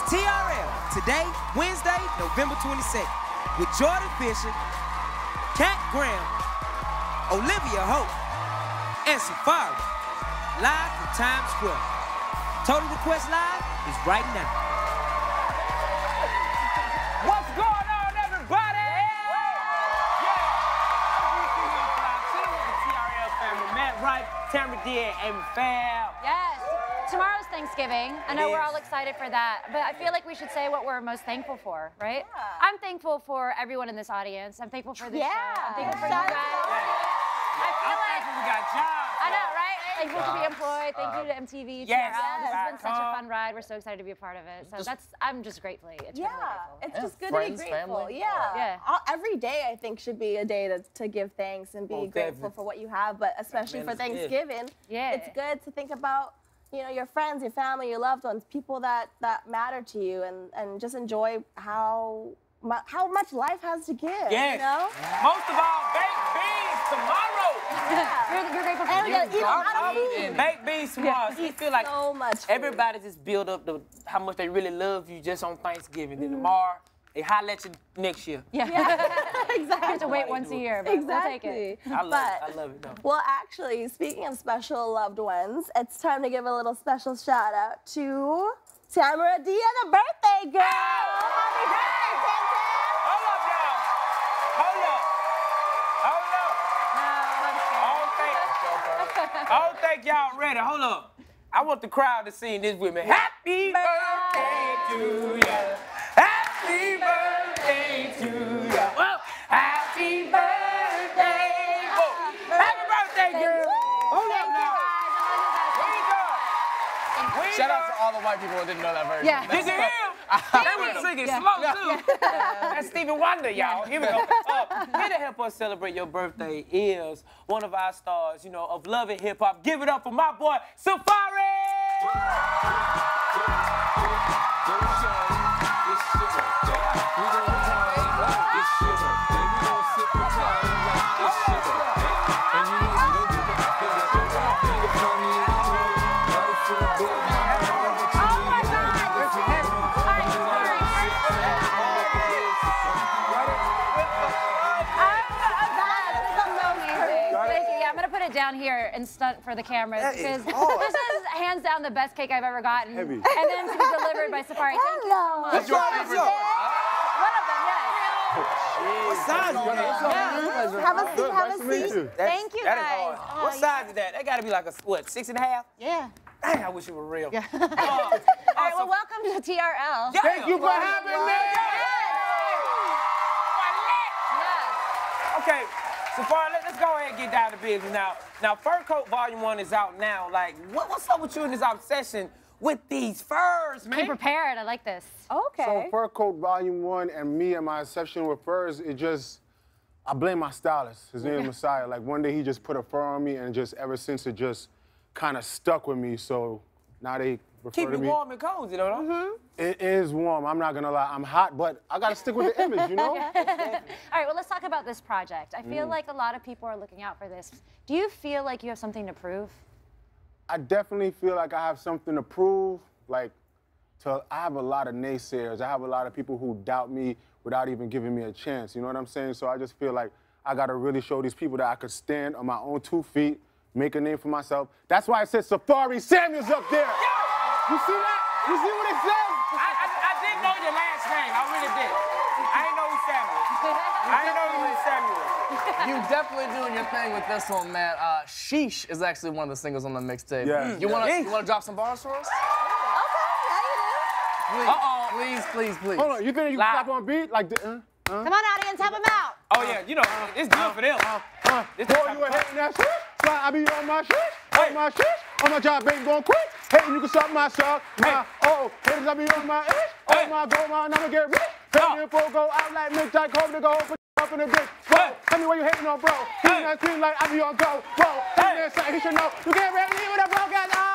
TRL, today, Wednesday, November 22nd, with Jordan Fisher, Kat Graham, Olivia Holt, and Safaree, live from Times Square. Total Request Live is right now. What's going on, everybody? Chilling with the TRL family. Matt Wright, Tamara D, and Amy Fab. Yes. Tomorrow's Thanksgiving. I know we're all excited for that, but I feel like we should say what we're most thankful for, right? Yeah. I'm thankful for everyone in this audience. I'm thankful for this show. I'm thankful for you guys. I feel like we got jobs. I know, right? Thankful to be employed. Thank you to MTV, TRL. This has been such a fun ride. We're so excited to be a part of it. So I'm just grateful. It's really grateful. It's just good to be grateful. Family. Every day I think should be a day to give thanks and be grateful for what you have, but especially for Thanksgiving, it's good to think about, you know, your friends, your family, your loved ones, people that matter to you, and just enjoy how much life has to give. Yes. You know? Most of all, baked beans tomorrow. You're grateful for Baked beans tomorrow. So you feel like so much everybody just build up how much they really love you just on Thanksgiving. Then tomorrow, they holler at you next year. Yeah. Exactly. You have to wait once a year, but we'll take it. I love it though. Well, actually, speaking of special loved ones, it's time to give a little special shout out to Tamara D, the birthday girl. Happy birthday, Tam! Hold up, y'all. Hold up. I don't think y'all ready. Hold up. I want the crowd to sing this with me. Happy birthday to ya. Happy birthday to ya. Well, happy birthday. Happy birthday, girl. Hold up now. Shout out to all the white people who didn't know that version. Yeah. Did you hear him? They were singing slow, too. That's Stevie Wonder, y'all. Here we go. Here to help us celebrate your birthday is one of our stars, you know, of love and hip-hop. Give it up for my boy, Safaree! Down here and stunt for the cameras because this is hands down the best cake I've ever gotten. And then to be delivered by Safaree. Thank you so much. That's your favorite. One of them, yes. What size is that? Have a seat, have a seat. Thank you, guys. What size is that? That gotta be like a, what, 6.5? Yeah. Dang, I wish it were real. All right, well, welcome to TRL. Thank you for having me. Okay. Safaree, let's go ahead and get down to business now. Now, Fur Coat Volume 1 is out now. Like, what's up with you and this obsession with these furs, man? Came prepared. I like this. Okay. So Fur Coat Volume 1 and me and my obsession with furs, I blame my stylist. His name is Messiah. Like, one day he just put a fur on me, and just ever since it just kind of stuck with me. So now they refer Keep to you me. warm and cozy, though, no? It is warm. I'm not gonna lie. I'm hot, but I gotta stick with the image, you know? All right, well, let's talk about this project. I feel like a lot of people are looking out for this. Do you feel like you have something to prove? I definitely feel like I have something to prove. I have a lot of naysayers. I have a lot of people who doubt me without even giving me a chance. You know what I'm saying? So I just feel like I gotta really show these people that I could stand on my own 2 feet, make a name for myself. That's why I said Safaree Samuel's up there. You see that? You see what it says? I didn't know your last name. I really did. I didn't know you Samuel. You definitely doing your thing with this one, man. Sheesh is actually one of the singles on the mixtape. Yeah. You wanna drop some bars for us? Okay, Please. Hold on, you think you can clap on beat? Like, Come on, audience, help him out. Oh, yeah, you know, it's good for them. Boy, you ain't hating that shit? Slide, I be on my shit, on my shit, on my job, baby, going quick. Hating, you can suck my sock. Haters, I be on my itch, on my gold mine, I'ma get rich. Paying info, go out like midnight, cold to go, put up in the bitch. Whoa, tell me what you hating on, bro. Keep that clean like I be on go. Whoa, tell me something he should know. You can't really leave with a broke ass eye.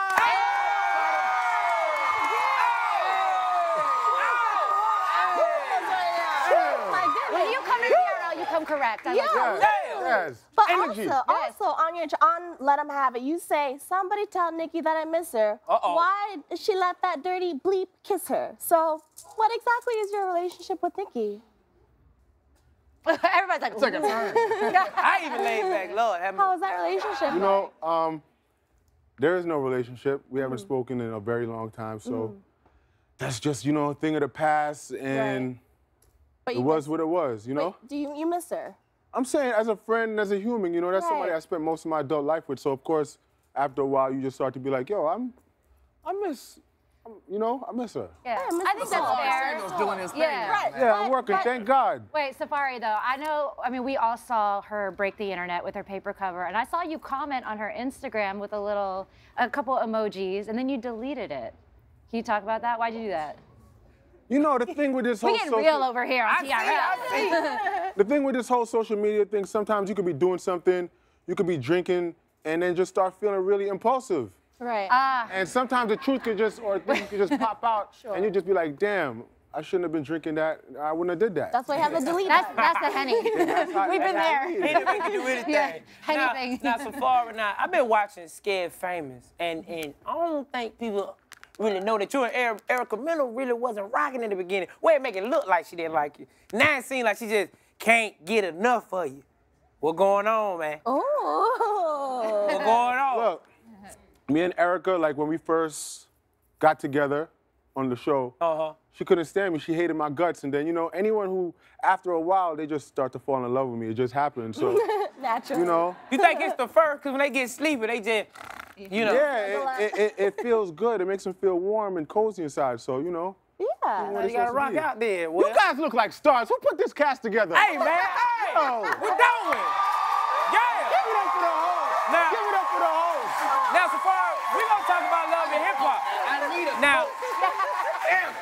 When you come to TRL, you come correct. I like that. Yes. But Energy. also on Let 'Em Have It, you say, somebody tell Nikki that I miss her. Why did she let that dirty bleep kiss her? So what exactly is your relationship with Nikki? Everybody's like, I even laid back, Lord. How is that relationship? You know, there is no relationship. We haven't spoken in a very long time, so that's just, you know, a thing of the past, and it was what it was, you know? Wait, do you miss her? I'm saying as a friend and as a human, you know, that's somebody I spent most of my adult life with, so of course, after a while, you just start to be like, yo, I miss her. Yeah, I think that's fair. Samuel's doing his thing. Yeah, I'm working, thank God. Wait, Safaree, though, I mean, we all saw her break the internet with her paper cover, and I saw you comment on her Instagram with a couple emojis, and then you deleted it. Can you talk about that? Why'd you do that? You know, the thing with this whole We getting real over here on TRL. The thing with this whole social media thing, sometimes you could be doing something, you could be drinking, and then just start feeling really impulsive. Right. And sometimes the truth could just, or things could just pop out, and you just be like, damn, I shouldn't have been drinking that. I wouldn't have did that. That's why you have to delete That's the Henny. We've been there. Anything can do anything. Yeah, anything. Now, Safaree, I've been watching Scared Famous, and I don't think people really know that you and Erica Miller really wasn't rocking in the beginning. Well, it make it look like she didn't like you. Now it seems like she just can't get enough of you. What going on, man? Oh. What going on? Look, me and Erica, like when we first got together on the show, she couldn't stand me. She hated my guts. And then, you know, anyone who, after a while, they just start to fall in love with me. It just happens. So, naturally. You know. You think it's the first? Because when they get sleepy, they just, you know. Yeah, it feels good. It makes them feel warm and cozy inside. So, you know. Yeah. You gotta rock out there. You guys look like stars. Who put this cast together? Hey, man. Hey. We're doing. Yeah. Give it up for the host. Now, give it up for the host. Now, Safaree, we're gonna talk about love and hip hop. I need it. Now,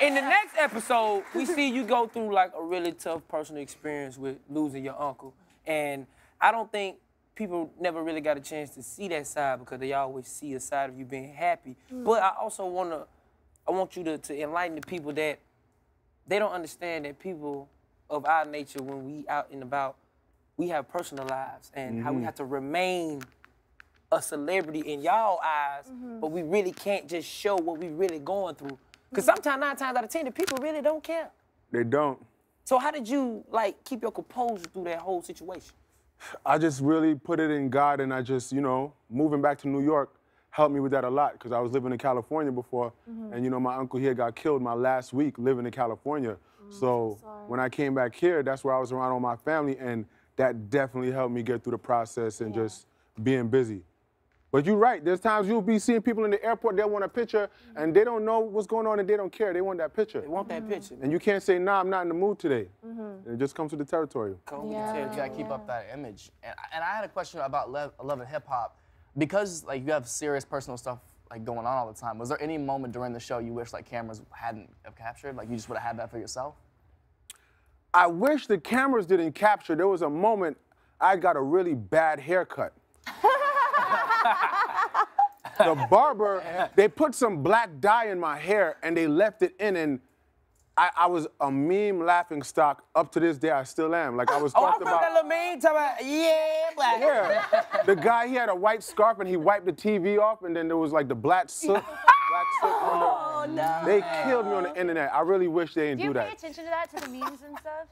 in the next episode, we see you go through like a really tough personal experience with losing your uncle. And I don't think people never really got a chance to see that side because they always see a side of you being happy. But I also want you to enlighten the people that they don't understand that people of our nature, when we out and about, we have personal lives and how we have to remain a celebrity in y'all eyes, but we really can't just show what we really going through. Because sometimes, 9 times out of 10, the people really don't care. They don't. So how did you, like, keep your composure through that whole situation? I just really put it in God, and I just, you know, moving back to New York helped me with that a lot, because I was living in California before, and, you know, my uncle here got killed my last week living in California. So when I came back here, that's where I was around all my family, and that definitely helped me get through the process and just being busy. But you're right, there's times you'll be seeing people in the airport, they'll want a picture, and they don't know what's going on and they don't care. They want that picture. They want that picture. And you can't say, nah, I'm not in the mood today. It just comes with the territory. You gotta keep up that image. And I had a question about love and hip hop. Because like you have serious personal stuff like going on all the time, was there any moment during the show you wish like cameras hadn't have captured? Like you just would have had that for yourself? I wish the cameras didn't capture. There was a moment I got a really bad haircut. The barber, they put some black dye in my hair and they left it in, and I was a meme laughing stock. Up to this day, I still am. Like I was talked about. that little meme, talking about, black. Yeah. The guy, he had a white scarf and he wiped the TV off, and then there was like the black soot. Black soot on the, They killed me on the internet. I really wish they didn't do that. Do you pay attention to that, to the memes and stuff?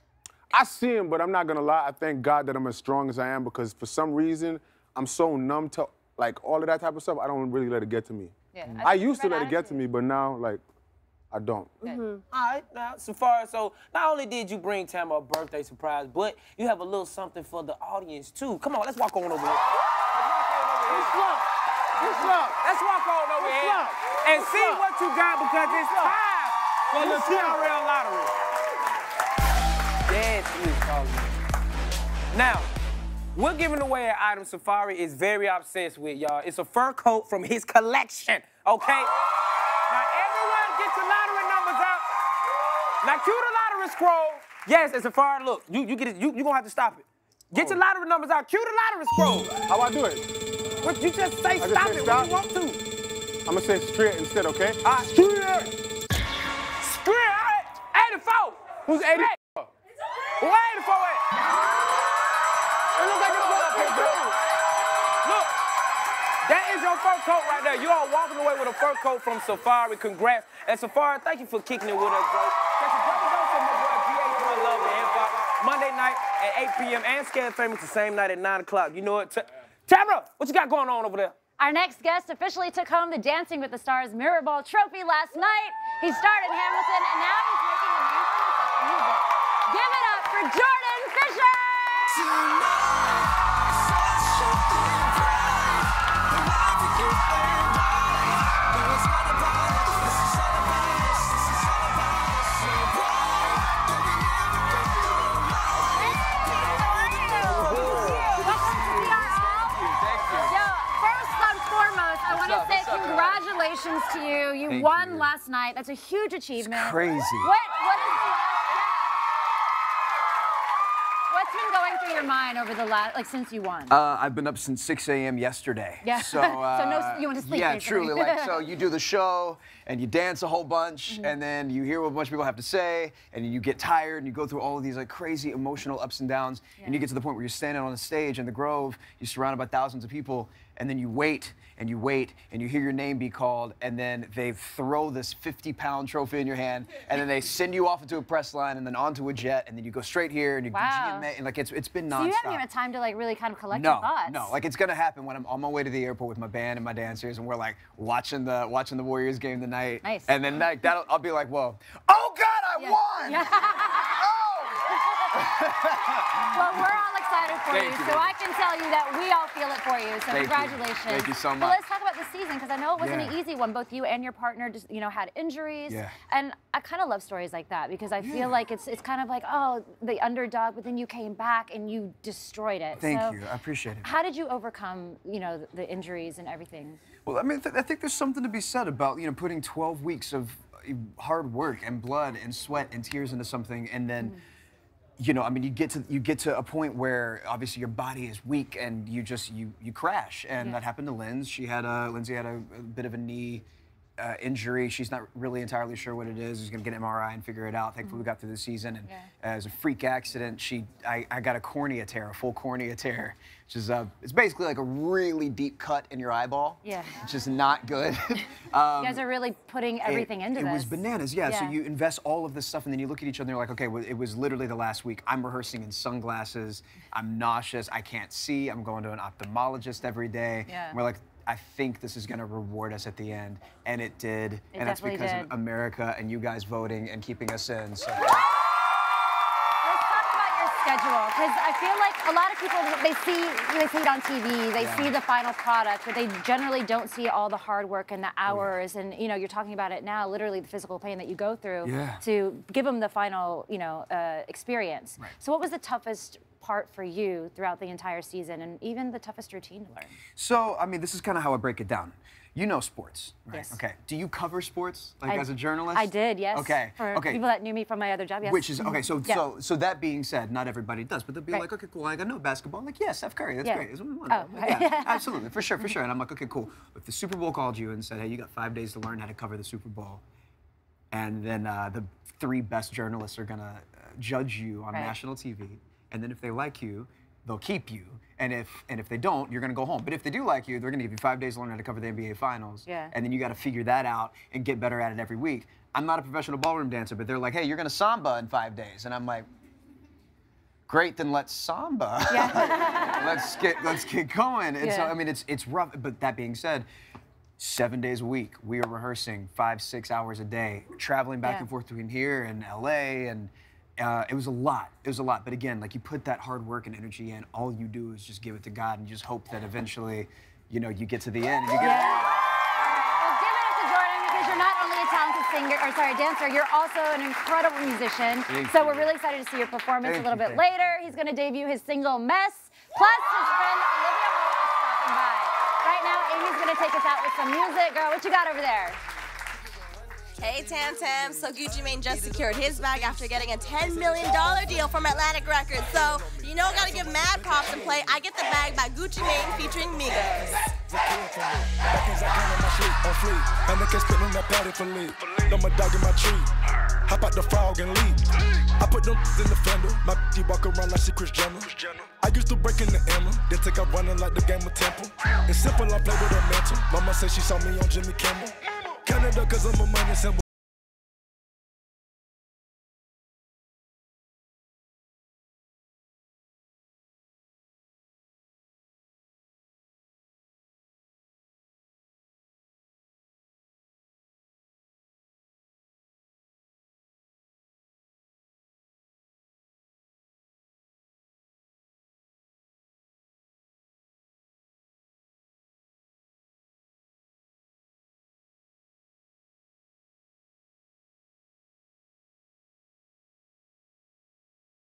I see him, but I'm not gonna lie. I thank God that I'm as strong as I am, because for some reason, I'm so numb to like all of that type of stuff. I don't really let it get to me. Yeah, I used to let it get to me, but now like I don't. All right, now, Safaree, so not only did you bring Tama a birthday surprise, but you have a little something for the audience too. Come on, let's walk on over here. Let's walk on over here and see what you got, because it's time for the TRL lottery. Yes, it is calling. Now, we're giving away an item Safaree is very obsessed with, y'all. It's a fur coat from his collection, okay? Now, everyone get your lottery numbers out. Now, cue the lottery scroll. Yes, it's Safaree, look, you gonna have to stop it. Get your lottery numbers out. Cue the lottery scroll. How I do it? What, you just say I stop just say it stop? when you want to. I'm gonna say straight instead, okay? Straight. Straight, all right. 84. Who's 84? Who 84 at? It looks like it's That is your fur coat right there. You are walking away with a fur coat from Safaree. Congrats. And Safaree, thank you for kicking it with us, bro. Catch a double dose of my boy GH1 Love and Hip Hop Monday night at 8 p.m. and Scared Famous the same night at 9 o'clock. You know what? Tamara, what you got going on over there? Our next guest officially took home the Dancing with the Stars Mirror Ball trophy last night. He starred in Hamilton, and now he's making a name for himself in music. Give it up for Jordan Fisher! Congratulations to you. You won last night. That's a huge achievement. It's crazy. What is the last? What's been going through your mind over the last, like, since you won? I've been up since 6 a.m. yesterday. Yeah. So, you want to sleep? Yeah, basically. truly. Like, so you do the show and you dance a whole bunch, and then you hear what a bunch of people have to say, and you get tired, and you go through all of these like crazy emotional ups and downs, and you get to the point where you're standing on the stage in the Grove, you're surrounded by thousands of people, and then you wait, and you wait, and you hear your name be called, and then they throw this 50-pound trophy in your hand, and then they send you off into a press line, and then onto a jet, and then you go straight here, and you GMA, and like it's been nonstop. So you haven't even had time to like really kind of collect your thoughts. No, like it's gonna happen when I'm on my way to the airport with my band and my dancers, and we're like watching the Warriors game tonight. Nice. And then like I'll be like, whoa, oh God, I won! Yeah. Well, we're all excited for you, so I can tell you that we all feel it for you. So congratulations. Thank you so much. But let's talk about the season, because I know it wasn't an easy one. Both you and your partner just, had injuries. Yeah. And I kind of love stories like that, because I feel like it's kind of like, oh, the underdog, but then you came back and you destroyed it. Thank you. I appreciate it. How did you overcome, the injuries and everything? Well, I mean, I think there's something to be said about, putting 12 weeks of hard work and blood and sweat and tears into something, and then you get to a point where obviously your body is weak and you crash, and that happened to Lindsay had a bit of a knee injury. She's not really entirely sure what it is. She's gonna get an MRI and figure it out. Thankfully, we got through the season, and as a freak accident, I got a cornea tear, a full cornea tear, which is it's basically like a really deep cut in your eyeball. Yeah. Which is not good. You guys are really putting everything into this. It was bananas, yeah. So you invest all of this stuff, and then you look at each other and you're like, okay, well, it was literally the last week. I'm rehearsing in sunglasses. I'm nauseous. I can't see. I'm going to an ophthalmologist every day. Yeah. And we're like, I think this is going to reward us at the end. And it did. And that's because of America and you guys voting and keeping us in. So. Let's talk about your schedule, because I feel like a lot of people, they see it on TV, they see the final product, but they generally don't see all the hard work and the hours. And you're talking about it now, literally the physical pain that you go through to give them the final, experience. Right. So what was the toughest part for you throughout the entire season, and even the toughest routine to learn? So, I mean, this is kind of how I break it down. You know sports, right? Yes. Okay. Do you cover sports, like as a journalist? I did, yes. Okay. For people that knew me from my other job, yes. Which is, okay, so that being said, not everybody does, but they'll be like, okay, cool, I know basketball. I'm like, yeah, Steph Curry, that's great. That's what we want. Yeah, absolutely, for sure. And I'm like, okay, cool. If the Super Bowl called you and said, hey, you got 5 days to learn how to cover the Super Bowl, and then the 3 best journalists are gonna judge you on national TV, and then if they like you, they'll keep you, and if they don't, you're gonna go home. But if they do like you, they're gonna give you 5 days to learn how to cover the NBA Finals, and then you got to figure that out and get better at it every week. I'm not a professional ballroom dancer, but they're like, hey, you're gonna samba in 5 days, and I'm like, great, then let's samba. let's get going. And so I mean, it's rough. But that being said, 7 days a week, we are rehearsing 5-6 hours a day, traveling back and forth between here and LA, and it was a lot. It was a lot. But again, like, you put that hard work and energy in, all you do is just give it to God and just hope that eventually, you get to the end and you get it. Well, give it up to Jordan, because you're not only a talented dancer, you're also an incredible musician. So we're really excited to see your performance a little bit later. He's going to debut his single, Mess, plus his friend Olivia Holt is stopping by. Right now, Amy's going to take us out with some music. Girl, what you got over there? Hey, Tam Tam. So Gucci Mane just secured his bag after getting a $10 million deal from Atlantic Records. So, gotta give mad props and play I Get the Bag by Gucci Mane featuring Migos. And they can spit on that patty for lead. No, my dog in my tree. Hop out the frog and leap. I put them in the fender. My bitch walk around like she Kris Jenner. I used to break in the Emma, then take out running like the game of Temple. It's simple, I play with a mantle. Mama said she saw me on Jimmy Kimmel. Canada, cause I'm a money symbol.